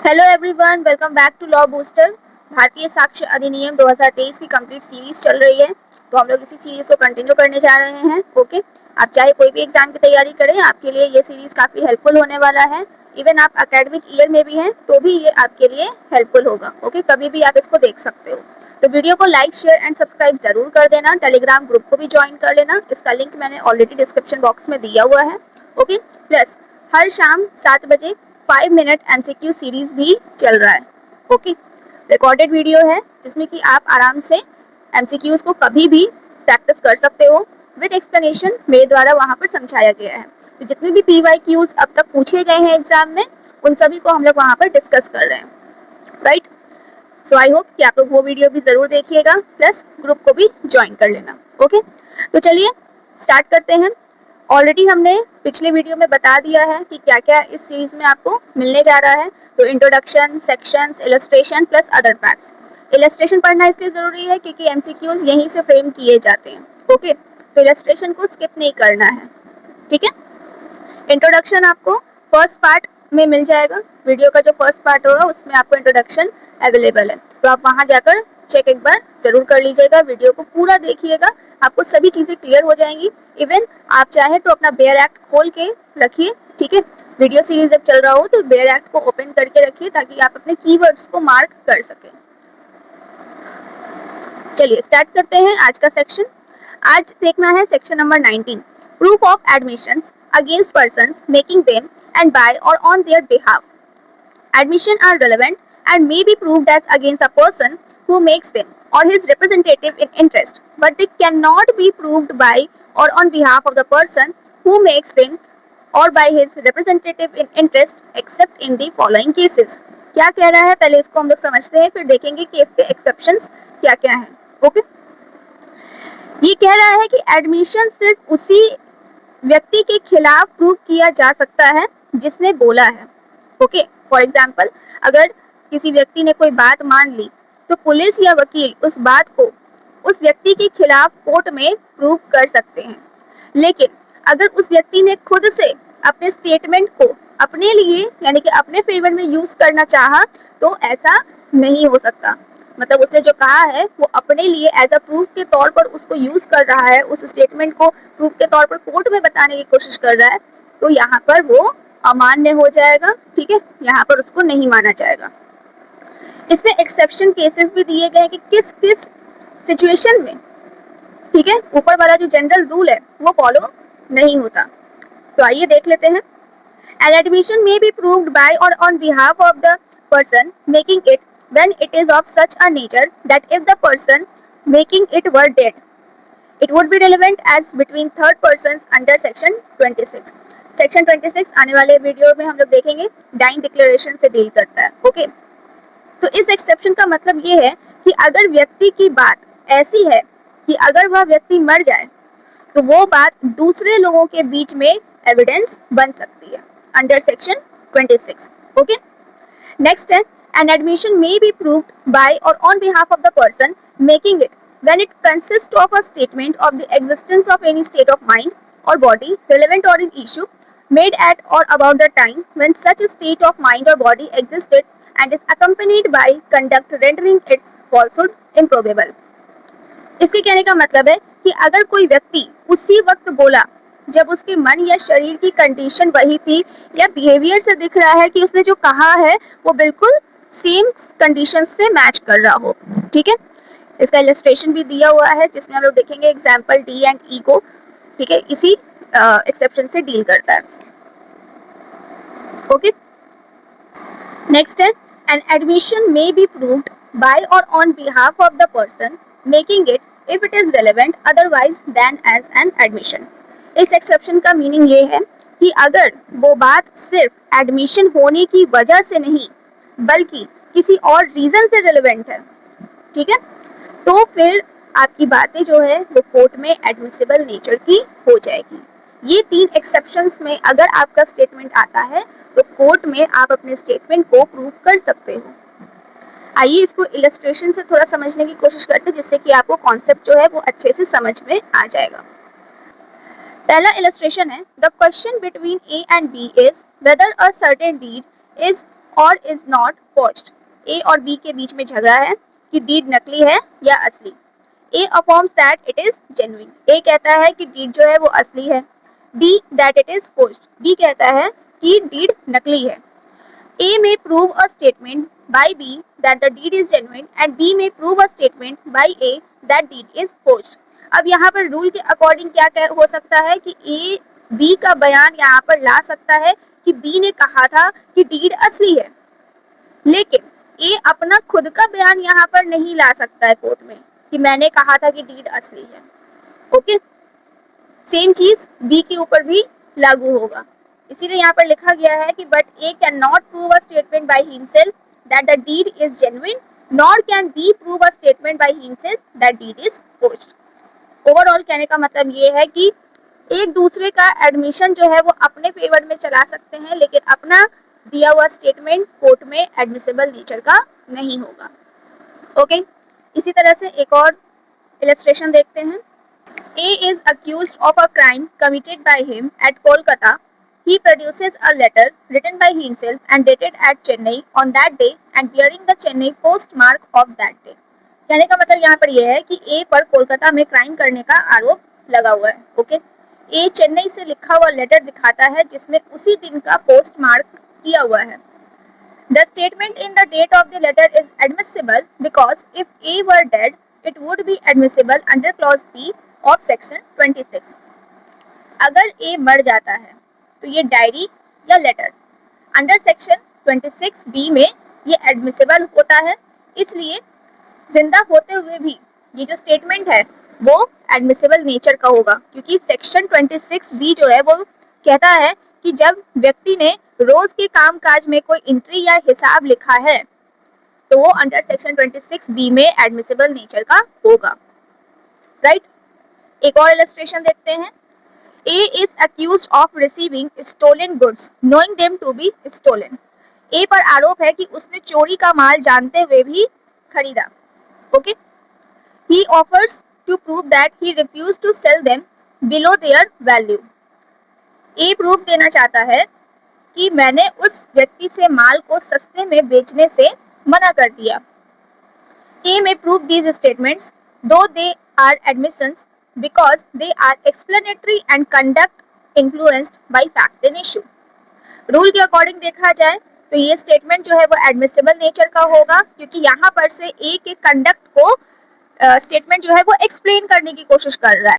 Hello everyone, welcome back to law booster. भारतीय साक्ष्य अधिनियम 2023 की कंप्लीट सीरीज चल रही है, तो हम लोग इसी सीरीज को कंटिन्यू करने जा रहे हैं। ओके, आप चाहे कोई भी एग्जाम की तैयारी करें, आपके लिए ये सीरीज काफी हेल्पफुल होने वाला है। इवन आप एकेडमिक ईयर में भी हैं तो भी ये आपके लिए हेल्पफुल होगा। ओके, कभी भी आप इसको देख सकते हो। तो वीडियो को लाइक, शेयर एंड सब्सक्राइब जरूर कर देना। टेलीग्राम ग्रुप को भी ज्वाइन कर लेना, इसका लिंक मैंने ऑलरेडी डिस्क्रिप्शन बॉक्स में दिया हुआ है। ओके, प्लस हर शाम 7 बजे 5 मिनट एमसीक्यू सीरीज भी चल रहा है। ओके, रिकॉर्डेड वीडियो है जिसमें कि आप आराम से एमसीक्यूज को कभी भी प्रैक्टिस कर सकते हो विद एक्सप्लेनेशन मेरे द्वारा वहां पर समझाया गया है। तो जितने भी पीवाईक्यूज अब तक पूछे गए हैं एग्जाम में, उन सभी को हम लोग वहां पर डिस्कस कर रहे हैं। राइट, सो आई होप कि आप लोग वो वीडियो भी जरूर देखिएगा, प्लस ग्रुप को भी ज्वाइन कर लेना। ओके, तो चलिए स्टार्ट करते हैं। ऑलरेडी हमने पिछले वीडियो में बता दिया है कि क्या क्या इस सीरीज में आपको मिलने जा रहा है। तो introduction, sections, illustration plus other facts. Illustration पढ़ना इसलिए जरूरी है क्योंकि एमसीक्यूज यहीं से फ्रेम किए जाते हैं। ओके, तो इलस्ट्रेशन को स्किप नहीं करना है। ठीक है, इंट्रोडक्शन आपको फर्स्ट पार्ट में मिल जाएगा। वीडियो का जो फर्स्ट पार्ट होगा उसमें आपको इंट्रोडक्शन अवेलेबल है, तो आप वहां जाकर चेक एक बार जरूर कर लीजिएगा। वीडियो को पूरा देखिएगा, आपको सभी चीजें क्लियर हो जाएंगी। इवन आप चाहे तो अपना बेयर एक्ट खोल के रखिए। ठीक है, वीडियो सीरीज जब चल रहा हो तो बेयर एक्ट को ओपन करके रखिए ताकि आप अपने कीवर्ड्स को मार्क कर सकें। चलिए स्टार्ट करते हैं आज का सेक्शन। आज देखना है section number 19, proof of admissions against persons making them and by or on their behalf. Admission are relevant and may be proved as against a person who makes them or his representative in interest, but they cannot be proved by or on behalf of the person who makes them or by his representative in interest except in the following cases. क्या कह रहा है पहले इसको हम लोग समझते हैं, फिर देखेंगे कि इसके एक्सेप्शंस क्या क्या हैं। ओके, ये कह रहा है कि एडमिशन सिर्फ उसी व्यक्ति के खिलाफ प्रूव किया जा सकता है जिसने बोला है। ओके, फॉर एग्जाम्पल अगर किसी व्यक्ति ने कोई बात मान ली तो पुलिस या वकील उस बात को उस व्यक्ति के खिलाफ कोर्ट में प्रूव कर सकते हैं। लेकिन अगर उस व्यक्ति ने खुद से अपने स्टेटमेंट को अपने लिए यानी कि अपने फेवर में यूज करना चाहा तो ऐसा नहीं हो सकता। मतलब उसने जो कहा है वो अपने लिए एज अ प्रूफ के तौर पर उसको यूज कर रहा है, उस स्टेटमेंट को प्रूफ के तौर पर कोर्ट में बताने की कोशिश कर रहा है, तो यहाँ पर वो अमान्य हो जाएगा। ठीक है, यहाँ पर उसको नहीं माना जाएगा। इसमें एक्सेप्शन केसेस भी दिए गए हैं कि किस किस सिचुएशन में, ठीक है, ऊपर वाला जो जनरल रूल है वो फॉलो नहीं होता। तो आइए देख लेते हैं। An admission may be proved by or on behalf of the person making it when it is of such a nature that if the person making it were dead, it would be relevant as between third persons under section 26. Section 26 आने वाले video में हम लोग देखेंगे, dying declaration से deal करता है। Okay, तो इस एक्सेप्शन का मतलब ये है कि अगर व्यक्ति की बात ऐसी है कि अगर वह व्यक्ति मर जाए तो वो बात दूसरे लोगों के बीच में एविडेंस बन सकती है अंडर सेक्शन 26. ओके, नेक्स्ट है, an admission may be proved by or on behalf of the person making it when it consists of a statement of the existence of any state of mind or body relevant or in issue made at or about the time when such a state of mind or body existed and is accompanied by conduct rendering its falsehood improbable. इसके कहने का मतलब है कि अगर कोई व्यक्ति उसी वक्त बोला जब उसके मन या शरीर की कंडीशन वही थी या बिहेवियर से दिख रहा है कि उसने जो कहा है वो बिल्कुल सेम कंडीशन से मैच कर रहा हो। ठीक है, इसका इलस्ट्रेशन भी दिया हुआ है जिसमें हम लोग देखेंगे एग्जाम्पल डी एंड ई को। ठीक है, इसी एक्सेप्शन से डील करता है। ओके, नेक्स्ट है, an admission may be proved by or on behalf of the person making it if it is relevant otherwise than as an admission. इस एक्सेप्शन का मीनिंग ये है कि अगर वो बात सिर्फ एडमिशन होने की वजह से नहीं बल्कि किसी और रीजन से रिलेवेंट है, ठीक है, तो फिर आपकी बातें जो है वो कोर्ट में एडमिसिबल नेचर की हो जाएगी। ये 3 एक्सेप्शंस में अगर आपका स्टेटमेंट आता है तो कोर्ट में आप अपने स्टेटमेंट को प्रूव कर सकते हो। आइए इसको इलस्ट्रेशन से थोड़ा समझने की कोशिश करते हैं जिससे कि आपको कॉन्सेप्ट जो है वो अच्छे से समझ में आ जाएगा। पहला इलस्ट्रेशन है, the question between A and B is whether a certain deed is or is not forged. A और बी के बीच में झगड़ा है कि डीड नकली है या असली। A affirms that it is genuine. A कहता है कि डीड जो है वो असली है। B that it is forged. B कहता है कि डीड नकली है। A may prove a statement by B that the deed is genuine and B may prove a statement by A that deed is forged। अब यहाँ पर rule के according क्या हो सकता है कि A B का बयान यहाँ पर ला सकता है कि B ने कहा था कि डीड असली है, लेकिन A अपना खुद का बयान यहाँ पर नहीं ला सकता है कोर्ट में कि मैंने कहा था कि डीड असली है। ओके, सेम चीज B के ऊपर भी लागू होगा। इसीलिए यहाँ पर लिखा गया है कि but A can not prove a statement by himself that the deed is genuine nor can B prove a statement by himself that deed is forged. Overall कहने का मतलब ये है कि एक दूसरे का एडमिशन जो है वो अपने फेवर में चला सकते हैं, लेकिन अपना दिया हुआ स्टेटमेंट कोर्ट में एडमिसिबल नेचर का नहीं होगा। ओके, इसी तरह से एक और इलस्ट्रेशन देखते हैं। A is accused of a crime committed by him at Kolkata. He produces a letter written by himself and dated at Chennai on that day and bearing the Chennai postmark of that day। कहने का मतलब यहाँ पर यह है कि A पर कोलकाता में क्राइम करने का आरोप लगा हुआ है। ओके, A चेन्नई से लिखा हुआ लेटर दिखाता है जिसमें उसी दिन का पोस्ट मार्क किया हुआ है। The statement in the date of the letter is admissible because if A were dead, it would be admissible under clause B of section 26। अगर A मर जाता है तो ये डायरी या लेटर अंडर सेक्शन 26 B में ये एडमिसिबल होता है, इसलिए जिंदा होते हुए भी ये जो स्टेटमेंट है वो एडमिसिबल नेचर का होगा, क्योंकि सेक्शन 26 B जो है वो कहता है कि जब व्यक्ति ने रोज के कामकाज में कोई एंट्री या हिसाब लिखा है तो वो अंडर सेक्शन 26 B में एडमिसिबल नेचर का होगा। राइट, एक और इलस्ट्रेशन देखते हैं। A is accused of receiving stolen goods knowing them to be stolen। A पर आरोप है कि उसने चोरी का माल जानते हुए भी खरीदा। Okay, he offers to prove that he refused to sell them below their value। A proof देना चाहता है कि मैंने उस व्यक्ति से माल को सस्ते में बेचने से मना कर दिया। A may prove these statements though they are admissions because they are explanatory and conduct influenced by fact and issue। Rule के अकॉर्डिंग देखा जाए तो ये स्टेटमेंट जो है वो एडमिसिबल नेचर का होगा, क्योंकि यहाँ पर से A के कंडक्ट को स्टेटमेंट जो है वो एक्सप्लेन करने की कोशिश कर रहा है।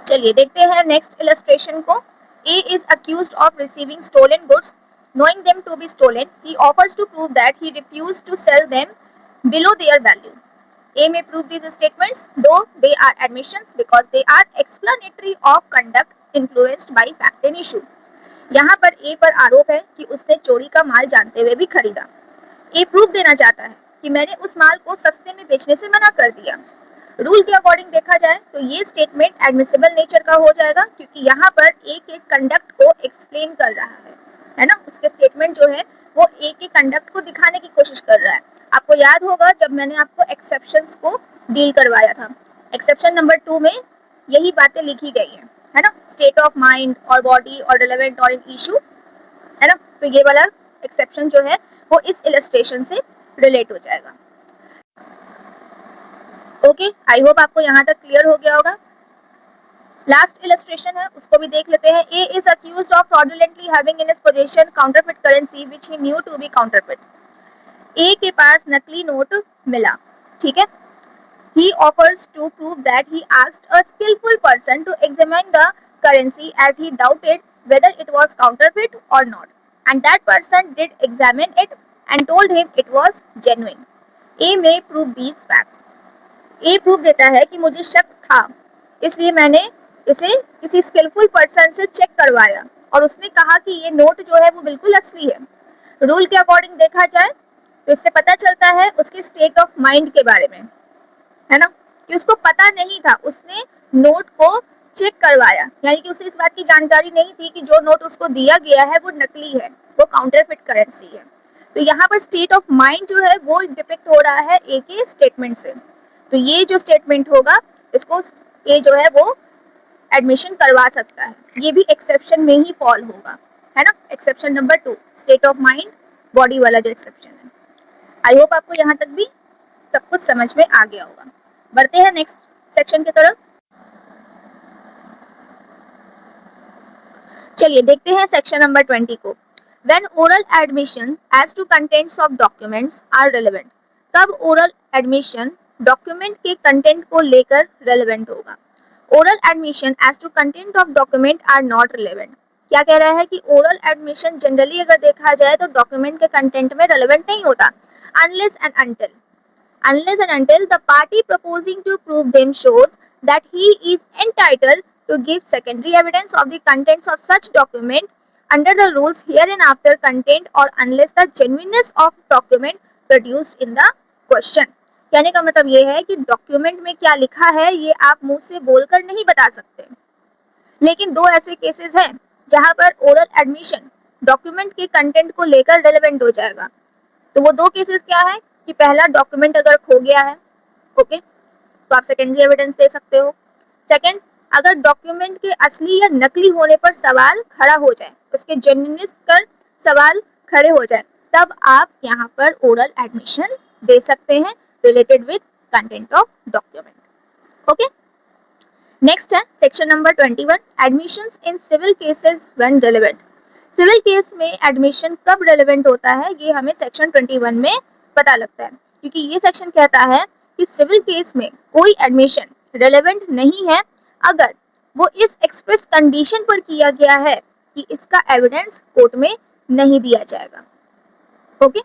चलिए देखते हैं नेक्स्ट इलस्ट्रेशन को। A is accused of receiving stolen goods knowing them to be stolen. He offers to prove that he refused to sell them below their value। A may prove these statements though they are admissions because they are explanatory of conduct influenced by fact and issue। यहाँ पर A पर आरोप है कि उसने चोरी का माल जानते हुए भी खरीदा। A प्रूफ देना चाहता है कि मैंने उस माल को सस्ते में बेचने से मना कर दिया। रूल के अकॉर्डिंग देखा जाए तो ये स्टेटमेंट एडमिसिबल नेचर का हो जाएगा, क्योंकि यहाँ पर A के कंडक्ट को एक्सप्लेन कर रहा है ना। उसके स्टेटमेंट जो है वो A के कंडक्ट को दिखाने की कोशिश कर रहा है। आपको याद होगा जब मैंने आपको एक्सेप्शंस को डील करवाया था, एक्सेप्शन नंबर 2 में यही बातें लिखी गई है ना, स्टेट ऑफ माइंड और बॉडी और रिलेवेंट और इन इशू, है ना। तो ये वाला एक्सेप्शन जो है वो इस इलस्ट्रेशन से रिलेट हो जाएगा। ओके, आई होप आपको यहाँ तक क्लियर हो गया होगा। लास्ट इलस्ट्रेशन है उसको भी देख लेते हैं। A is accused of fraudulently having in his possession counterfeit currency which he knew to be counterfeit। A के पास नकली नोट मिला, ठीक है। He offers to prove that he asked a skillful person to examine the currency as he doubted whether it was counterfeit or not, and that person did examine it and told him it was genuine। A may prove these facts। A proof देता है कि मुझे शक था, इसलिए मैंने इसे किसी स्किलफुल पर्सन से चेक करवाया और उसने कहा कि ये नोट जो है वो बिल्कुल असली है। रूल के अकॉर्डिंग देखा जाए तो इससे पता चलता है उसके स्टेट ऑफ माइंड के बारे में, है ना, कि उसको पता नहीं था, उसने नोट को चेक करवाया, यानी कि उसे इस बात की जानकारी नहीं थी कि जो नोट उसको दिया गया है वो नकली है, वो काउंटरफिट करेंसी है। तो यहाँ पर स्टेट ऑफ माइंड जो है वो डिपिक्ट हो रहा है ए के स्टेटमेंट से। तो ये जो स्टेटमेंट होगा इसको ए जो है वो एडमिशन करवा सकता है, ये भी एक्सेप्शन में ही फॉल होगा। है ना। Exception number 2 state of mind body वाला जो एक्सेप्शन है। आई होप आपको यहाँ तक भी सब कुछ समझ में आ गया होगा। बढ़ते हैं नेक्स्ट सेक्शन की तरफ। चलिए देखते हैं सेक्शन नंबर 20 को। When oral admission as to contents of documents are relevant, तब oral admission डॉक्यूमेंट के कंटेंट को लेकर रेलेवेंट होगा। Oral admission as to content of document are not relevant. क्या कह रहा है कि ओरल एडमिशन जनरली अगर देखा जाए तो डॉक्यूमेंट के कंटेंट में रेलेवेंट नहीं होता, unless and until the party proposing to prove them shows that he is entitled to give secondary evidence of the contents of such document under the rules hereinafter contained, or unless the genuineness of document produced in the question। कहने का मतलब ये है कि document में क्या लिखा है ये आप मुंह से बोलकर नहीं बता सकते, लेकिन दो ऐसे केसेस हैं जहां पर ओरल एडमिशन डॉक्यूमेंट के कंटेंट को लेकर रेलेवेंट हो जाएगा। तो वो दो केसेस क्या है कि पहला डॉक्यूमेंट अगर खो गया है, ओके, तो आप सेकेंडरी एविडेंस दे सकते हो। सेकंड, अगर डॉक्यूमेंट के असली या नकली होने पर सवाल खड़ा हो जाए, उसके जेन्युइननेस पर सवाल खड़े हो जाए, तब आप यहाँ पर ओरल एडमिशन दे सकते हैं related with content of document. Okay, next है section number 21 admissions in civil cases when relevant. Civil case में एडमिशन कब रेलेवेंट होता है ये हमें सेक्शन 21 में पता लगता है, क्योंकि ये सेक्शन कहता है कि सिविल केस में कोई एडमिशन रेलेवेंट नहीं है अगर वो इस एक्सप्रेस कंडीशन पर किया गया है कि इसका एविडेंस कोर्ट में नहीं दिया जाएगा। ओके,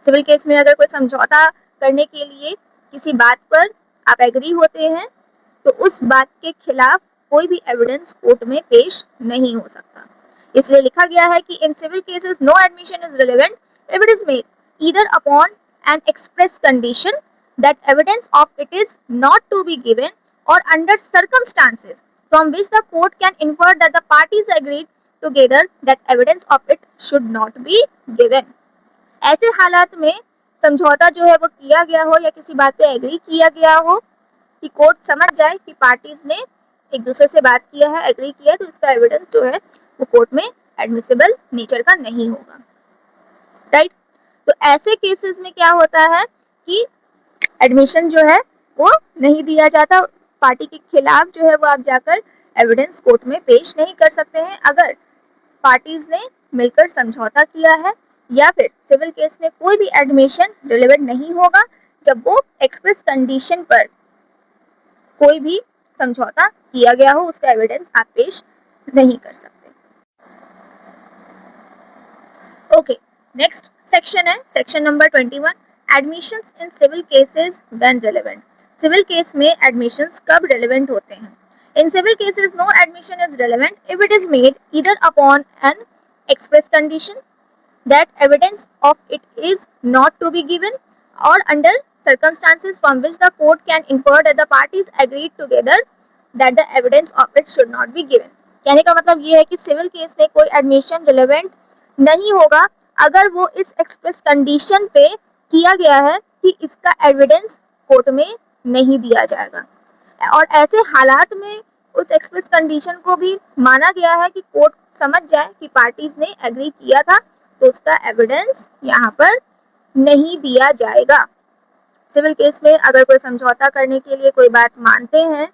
सिविल केस में अगर कोई समझौता करने के लिए किसी बात पर आप एग्री होते हैं तो उस बात के खिलाफ कोई भी एविडेंस कोर्ट में पेश नहीं हो सकता। इसलिए लिखा गया है कि in civil cases no admission is relevant if it is made either upon an express condition that evidence of it is not to be given, और under circumstances from which the court can infer that the parties agreed together that evidence of it should not be given। ऐसे हालात में समझौता जो है वो किया गया हो या किसी बात पे एग्री किया गया हो कि कोर्ट समझ जाए कि पार्टीज ने एक दूसरे से बात किया है, एग्री किया है, तो इसका एविडेंस जो है वो कोर्ट में एडमिसिबल नेचर का नहीं होगा। राइट, तो ऐसे केसेस में क्या होता है कि एडमिशन जो है वो नहीं दिया जाता, पार्टी के खिलाफ जो है वो आप जाकर एविडेंस कोर्ट में पेश नहीं कर सकते हैं अगर पार्टीज ने मिलकर समझौता किया है, या फिर सिविल केस में कोई भी एडमिशन रिलेवेंट नहीं होगा जब वो एक्सप्रेस कंडीशन पर कोई भी समझौता किया गया हो, उसका एविडेंस आप पेश नहीं कर सकते। ओके, नेक्स्ट सेक्शन है section number 21 admissions in civil cases when relevant. Civil case में एडमिशंस कब रेलेवेंट होते हैं। In civil cases no admission is relevant if it is made either upon an express condition that evidence of it is not to be given, और under circumstances from which the court can infer that the parties agreed together that the evidence of it should not be given। कहने का मतलब ये है कि civil case में कोई admission relevant नहीं होगा अगर वो इस एक्सप्रेस कंडीशन पे किया गया है कि इसका एविडेंस कोर्ट में नहीं दिया जाएगा, और ऐसे हालात में उस एक्सप्रेस कंडीशन को भी माना गया है कि कोर्ट समझ जाए कि पार्टीज ने एग्री किया था तो उसका एविडेंस यहाँ पर नहीं दिया जाएगा। सिविल केस में अगर कोई समझौता करने के लिए कोई बात मानते हैं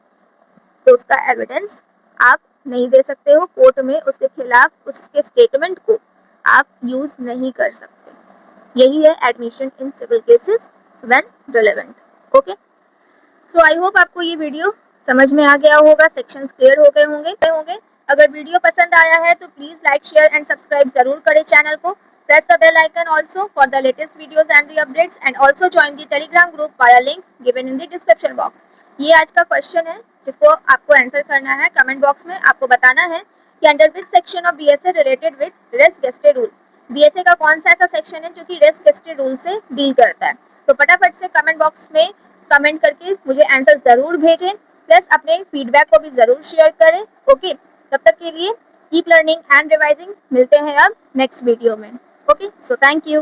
तो उसका एविडेंस आप नहीं दे सकते हो कोर्ट में, उसके खिलाफ उसके स्टेटमेंट को आप यूज नहीं कर सकते। यही है admission in civil cases when relevant. Okay, so I hope आपको ये वीडियो समझ में आ गया होगा, सेक्शंस क्लियर हो गए होंगे। अगर वीडियो पसंद आया है तो please like, share and subscribe जरूर करें चैनल को। Press the bell icon also for the latest videos and the updates, and also join the Telegram group via link given in the description box। ये आज का question है जिसको आपको answer करना है। कमेंट बॉक्स में आपको बताना है कि under which section of BSA related with res gestae rule, BSA का कौन सा ऐसा सेक्शन है जो कि रेस गेस्टेड रूल से डील करता है। तो फटाफट से कमेंट बॉक्स में कमेंट करके मुझे आंसर जरूर भेजें, प्लस अपने फीडबैक को भी जरूर शेयर करें। ओके, तब तक के लिए कीप लर्निंग एंड रिवाइजिंग। मिलते हैं अब नेक्स्ट वीडियो में। Okay, so thank you.